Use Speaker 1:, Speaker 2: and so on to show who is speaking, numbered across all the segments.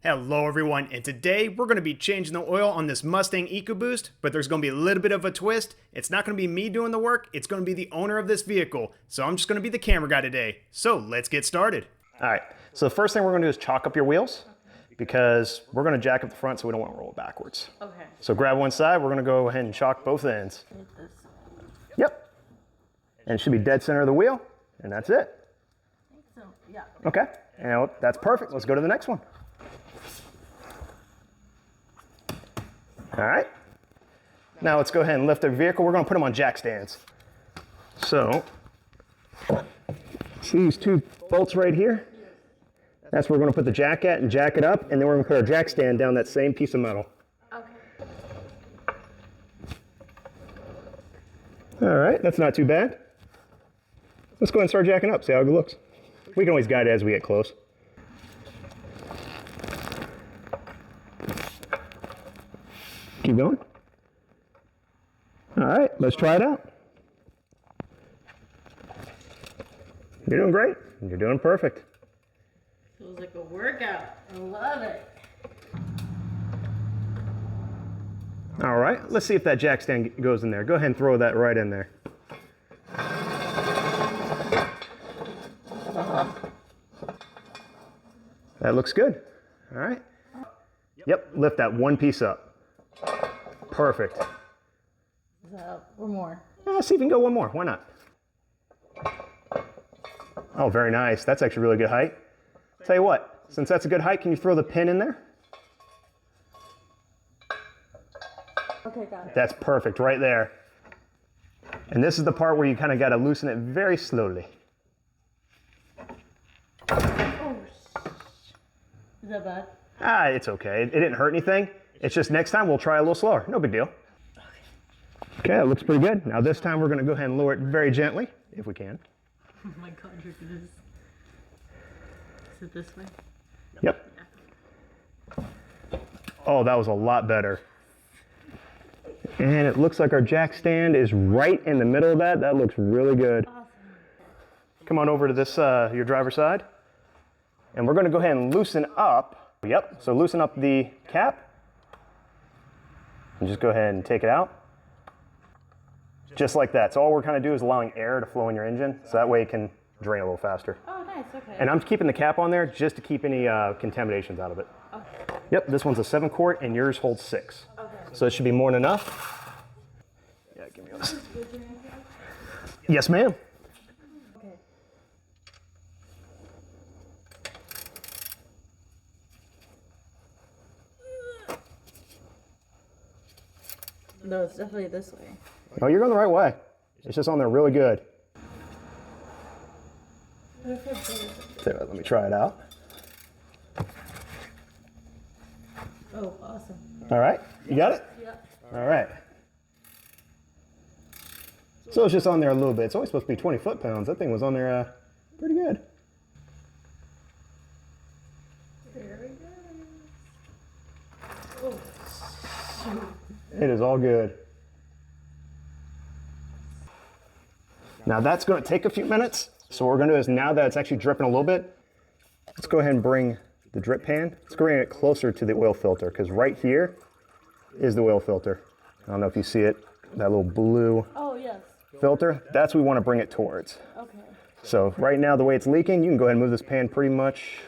Speaker 1: Hello everyone, and today we're going to be changing the oil on this Mustang EcoBoost, but there's going to be a little bit of a twist. It's not going to be me doing the work, it's going to be the owner of this vehicle. So I'm just going to be the camera guy today. So let's get started.
Speaker 2: All right, so the first thing we're going to do is chalk up your wheels because we're going to jack up the front so we don't want to roll it backwards.
Speaker 3: Okay.
Speaker 2: So grab one side, we're going to go ahead and chalk both ends. Yep. And it should be dead center of the wheel, and that's it.
Speaker 3: I think so, yeah.
Speaker 2: Okay, and that's perfect. Let's go to the next one. All right, now let's go ahead and lift the vehicle. We're going to put them on jack stands. So, see these two bolts right here? That's where we're going to put the jack at and jack it up, and then we're going to put our jack stand down that same piece of metal.
Speaker 3: Okay.
Speaker 2: All right, that's not too bad. Let's go ahead and start jacking up, see how it looks. We can always guide it as we get close. Keep going. All right, let's try it out. You're doing great. You're doing perfect.
Speaker 3: Feels like a workout. I love it.
Speaker 2: All right, let's see if that jack stand goes in there. Go ahead and throw that right in there. That looks good. All right. Yep, lift that one piece up. Perfect.
Speaker 3: One more.
Speaker 2: See if you can go one more. Why not? Oh, very nice. That's actually really good height. Tell you what, since that's a good height, can you throw the pin in there?
Speaker 3: Okay, got it.
Speaker 2: That's perfect right there. And this is the part where you kind of got to loosen it very slowly.
Speaker 3: Oh, is that bad?
Speaker 2: It's okay. It didn't hurt anything. It's just next time we'll try a little slower. No big deal. Okay, that looks pretty good. Now this time we're going to go ahead and lower it very gently, if we can.
Speaker 3: Oh my god, you're gonna... Is it this way?
Speaker 2: Yep. Oh, that was a lot better. And it looks like our jack stand is right in the middle of that. That looks really good.
Speaker 3: Awesome.
Speaker 2: Come on over to this, your driver's side. And we're going to go ahead and loosen up. Yep, so loosen up the cap. And just go ahead and take it out. Just like that. So all we're kind of doing is allowing air to flow in your engine, so that way it can drain a little faster.
Speaker 3: Oh, nice, okay.
Speaker 2: And I'm keeping the cap on there just to keep any contaminations out of it.
Speaker 3: Okay.
Speaker 2: Yep, this one's a 7-quart and yours holds 6.
Speaker 3: Okay.
Speaker 2: So it should be more than enough. Yeah, give me this. Yes, ma'am.
Speaker 3: Okay. No, it's definitely this way.
Speaker 2: Oh, you're going the right way. It's just on there really good. So let me try it out.
Speaker 3: Oh, awesome.
Speaker 2: All right, you got it?
Speaker 3: Yep.
Speaker 2: All right. So it's just on there a little bit. It's only supposed to be 20 foot-pounds. That thing was on there pretty good.
Speaker 3: There we go. Oh, shoot.
Speaker 2: It is all good. Now that's going to take a few minutes. So what we're going to do is now that it's actually dripping a little bit, let's go ahead and bring the drip pan. Let's bring it closer to the oil filter because right here is the oil filter. I don't know if you see it, that little blue
Speaker 3: Oh, yes.
Speaker 2: filter. That's what we want to bring it towards.
Speaker 3: Okay.
Speaker 2: So right now the way it's leaking, you can go ahead and move this pan pretty much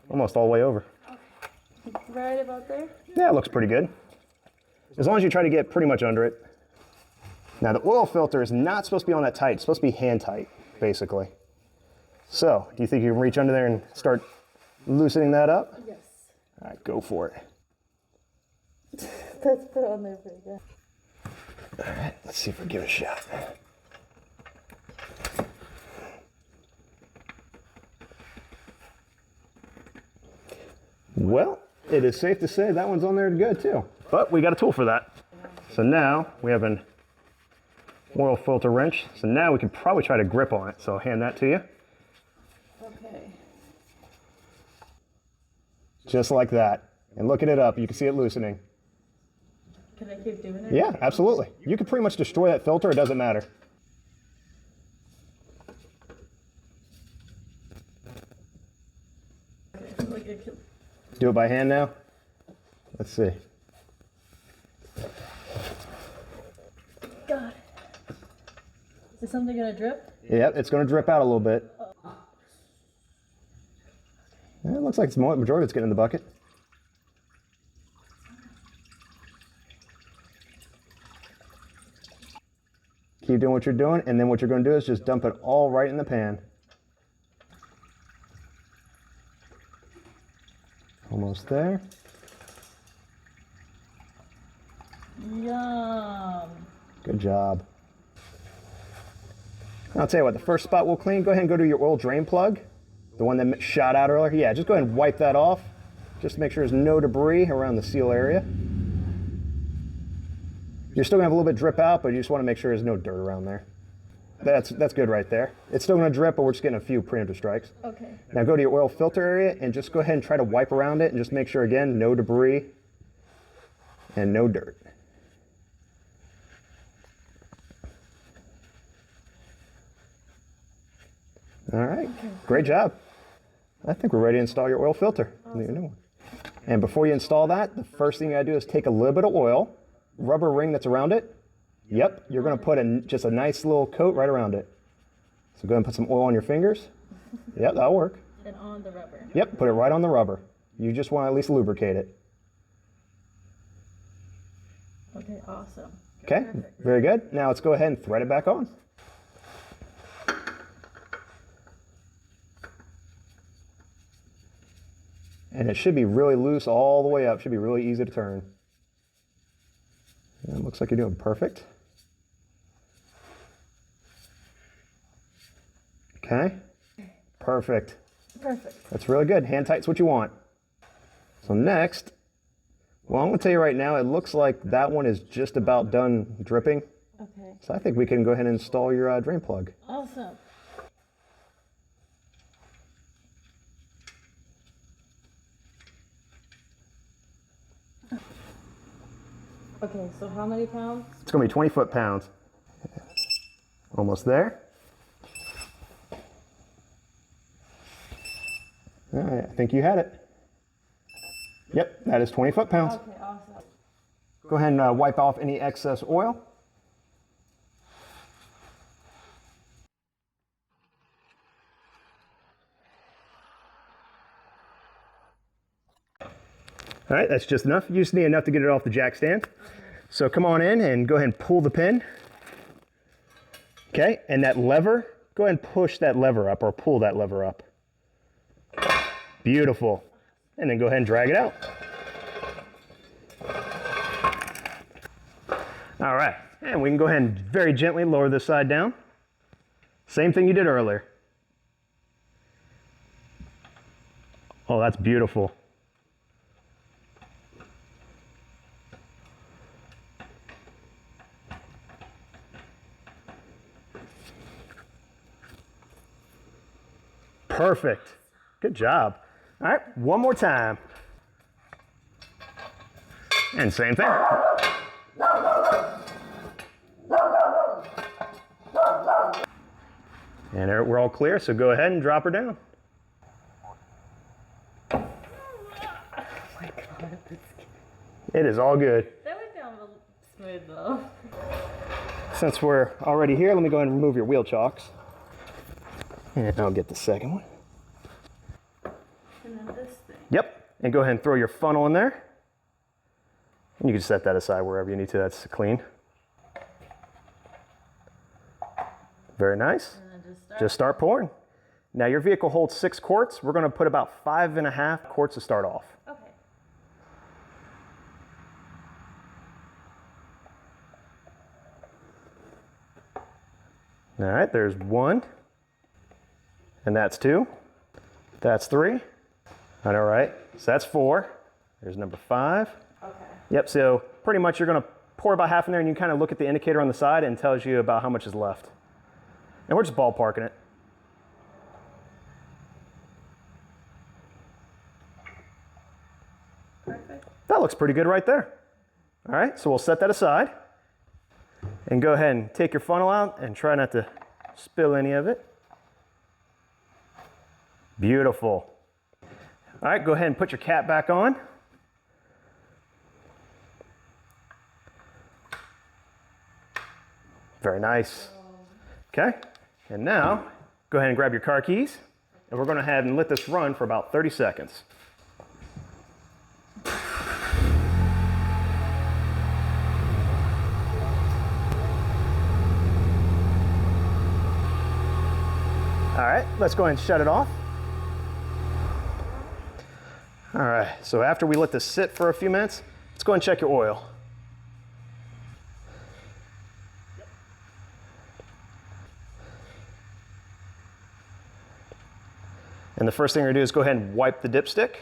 Speaker 2: almost all the way over.
Speaker 3: Okay. Right about there?
Speaker 2: Yeah, it looks pretty good. As long as you try to get pretty much under it. Now the oil filter is not supposed to be on that tight. It's supposed to be hand tight, basically. So, do you think you can reach under there and start loosening that up?
Speaker 3: Yes.
Speaker 2: All right, go for it.
Speaker 3: Let's put it on there pretty good.
Speaker 2: All right, let's see if we give it a shot. Well, it is safe to say that one's on there good too. But we got a tool for that. So now we have an oil filter wrench. So now we can probably try to grip on it. So I'll hand that to you.
Speaker 3: Okay.
Speaker 2: Just like that. And looking it up, you can see it loosening.
Speaker 3: Can I keep doing it?
Speaker 2: Yeah, absolutely. You can pretty much destroy that filter, it doesn't matter. Do it by hand now? Let's see.
Speaker 3: God. Is something gonna drip?
Speaker 2: Yep, it's going to drip out a little bit. Yeah, it looks like the majority of it's getting in the bucket. Keep doing what you're doing, and then what you're going to do is just dump it all right in the pan. Almost there.
Speaker 3: Yum.
Speaker 2: Good job. I'll tell you what, the first spot we'll clean, go ahead and go to your oil drain plug. The one that shot out earlier. Yeah, just go ahead and wipe that off. Just to make sure there's no debris around the seal area. You're still gonna have a little bit drip out, but you just wanna make sure there's no dirt around there. That's good right there. It's still gonna drip, but we're just getting a few preemptive strikes.
Speaker 3: Okay.
Speaker 2: Now go to your oil filter area and just go ahead and try to wipe around it and just make sure, again, no debris and no dirt. All right, great job. I think we're ready to install your oil filter. Awesome. New one. And before you install that, the first thing you gotta do is take a little bit of oil, rubber ring that's around it. Yep, you're gonna put just a nice little coat right around it. So go ahead and put some oil on your fingers. Yep, that'll work.
Speaker 3: And on the rubber.
Speaker 2: Yep, put it right on the rubber. You just wanna at least lubricate it.
Speaker 3: Okay, awesome.
Speaker 2: Okay, perfect. Very good. Now let's go ahead and thread it back on. And it should be really loose all the way up. Should be really easy to turn. And it looks like you're doing perfect. Okay. Perfect.
Speaker 3: Perfect.
Speaker 2: That's really good. Hand tight's what you want. So next, well, I'm going to tell you right now, it looks like that one is just about done dripping.
Speaker 3: Okay.
Speaker 2: So I think we can go ahead and install your drain plug.
Speaker 3: Awesome. Okay, so how many pounds?
Speaker 2: It's going to be 20 foot-pounds. Almost there. All right, I think you had it. Yep, that is 20 foot-pounds.
Speaker 3: Okay, awesome.
Speaker 2: Go ahead and wipe off any excess oil. All right, that's just enough. You just need enough to get it off the jack stand. So come on in and go ahead and pull the pin. Okay, and that lever, go ahead and push that lever up or pull that lever up. Beautiful. And then go ahead and drag it out. All right, and we can go ahead and very gently lower this side down. Same thing you did earlier. Oh, that's beautiful. Perfect. Good job. All right, one more time. And same thing. And there, we're all clear, so go ahead and drop her down.
Speaker 3: Oh my God,
Speaker 2: It is all good.
Speaker 3: that went down smooth though.
Speaker 2: Since we're already here, let me go ahead and remove your wheel chocks. And I'll get the second one.
Speaker 3: And then this thing.
Speaker 2: Yep, and go ahead and throw your funnel in there. And you can set that aside wherever you need to, that's clean. Very nice.
Speaker 3: And then
Speaker 2: Just start pouring. Now your vehicle holds 6 quarts. We're gonna put about 5.5 quarts to start off.
Speaker 3: Okay.
Speaker 2: All right, there's 1. And that's 2. That's 3. All right, so that's 4. There's number 5.
Speaker 3: Okay.
Speaker 2: Yep, so pretty much you're gonna pour about half in there and you kind of look at the indicator on the side and it tells you about how much is left. And we're just ballparking it.
Speaker 3: Perfect.
Speaker 2: That looks pretty good right there. All right, so we'll set that aside and go ahead and take your funnel out and try not to spill any of it. Beautiful. All right, go ahead and put your cap back on. Very nice. Okay, and now go ahead and grab your car keys, and we're going to have and let this run for about 30 seconds. All right, let's go ahead and shut it off. All right, so after we let this sit for a few minutes, let's go ahead and check your oil. And the first thing we're gonna do is go ahead and wipe the dipstick.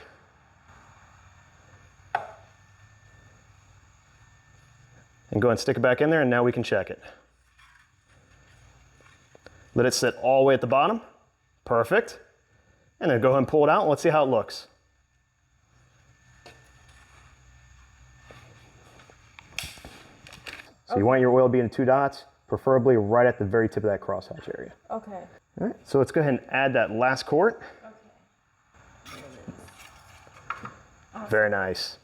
Speaker 2: And go ahead and stick it back in there, and now we can check it. Let it sit all the way at the bottom. Perfect. And then go ahead and pull it out and let's see how it looks. So you want your oil to be in 2 dots, preferably right at the very tip of that crosshatch area.
Speaker 3: Okay.
Speaker 2: All right, so let's go ahead and add that last quart.
Speaker 3: Okay.
Speaker 2: Very nice.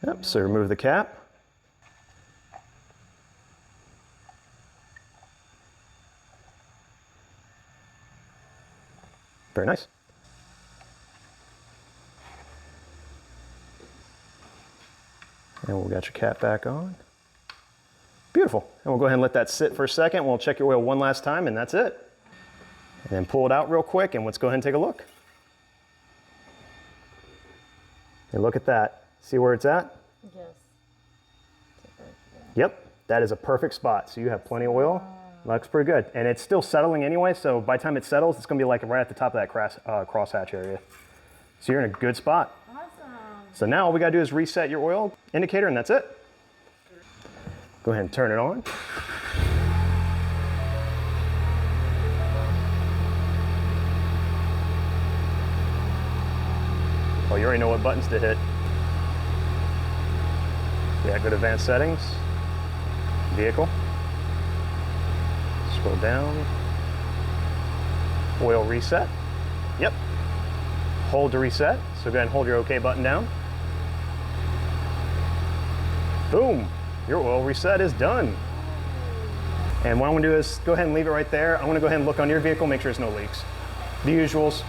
Speaker 2: Yep, so remove the cap. Very nice. And we've got your cap back on. Beautiful. And we'll go ahead and let that sit for a second. We'll check your oil one last time, and that's it. And then pull it out real quick, and let's go ahead and take a look. And look at that. See where it's at?
Speaker 3: Yes.
Speaker 2: Yep, that is a perfect spot. So you have plenty of oil. Looks pretty good. And it's still settling anyway, so by the time it settles, it's gonna be like right at the top of that crosshatch area. So you're in a good spot.
Speaker 3: Awesome.
Speaker 2: So now all we gotta do is reset your oil indicator, and that's it. Go ahead and turn it on. Oh, you already know what buttons to hit. Yeah, go to advanced settings, vehicle, scroll down, oil reset. Yep. Hold to reset. So go ahead and hold your OK button down. Boom. Your oil reset is done. And what I'm gonna do is go ahead and leave it right there. I'm gonna go ahead and look on your vehicle, make sure there's no leaks. The usuals.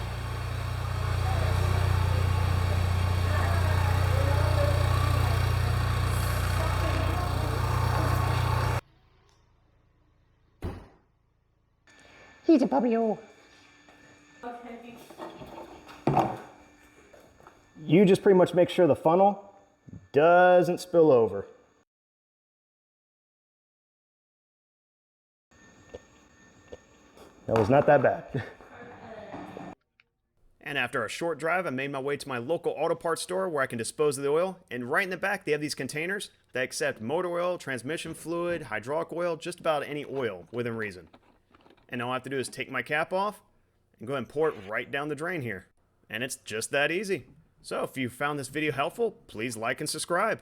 Speaker 2: He's a puppy-o.
Speaker 3: Okay.
Speaker 2: You just pretty much make sure the funnel doesn't spill over. That was not that bad.
Speaker 1: And after a short drive, I made my way to my local auto parts store where I can dispose of the oil. And right in the back, they have these containers that accept motor oil, transmission fluid, hydraulic oil, just about any oil within reason. And all I have to do is take my cap off and go ahead and pour it right down the drain here. And it's just that easy. So if you found this video helpful, please like and subscribe.